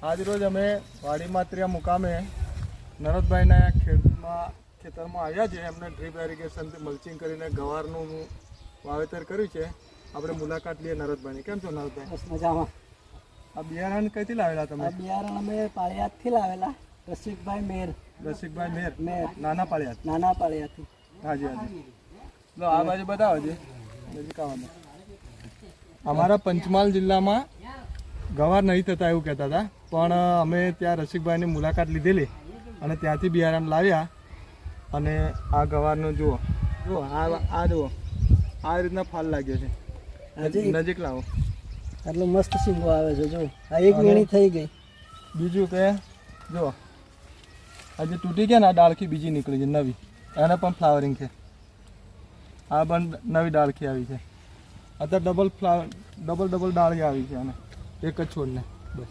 આજ રોજ અમે વાડી માત્રિયા મુકામે નરદભાઈના ખેતરમાં આવ્યા છે. એમને ડ્રીપ એરિગેશનથી મલ્ચિંગ કરીને ગવારનું વાવેતર કર્યું છે. આપણે મુલાકાત લઈએ નરદભાઈની. કેમ છો નરદભાઈ? બસ મજામાં. આ બિયારણ કઈથી લાવેલા તમે? આ બિયારણ અમે પાળિયાદથી લાવેલા. રસિકભાઈ મેર. નાના પાળિયાદથી. હાજી. લો આ બાજુ બતાવો છે. નજીક આવવાનું. અમારા પંચમહાલ જિલ્લામાં ગવાર નહીં થતા એવું કહેતા હતા, પણ અમે ત્યાં રસિકભાઈની મુલાકાત લીધેલી અને ત્યાંથી બિયારણ લાવ્યા. અને આ ગવારનો જુઓ આ જુઓ આ રીતના ફાલ લાગ્યો છે. નજીક લાવો. આટલો મસ્ત સિંગો આવે છે. જો આ એક વીણી થઈ ગઈ. બીજું કે જો આજે તૂટી ગયા ને આ ડાળખી બીજી નીકળી છે નવી, એને પણ ફ્લાવરિંગ છે. આ પણ નવી ડાળખી આવી છે. અત્યારે ડબલ ડાળી આવી છે અને એક જ છોડને બસ.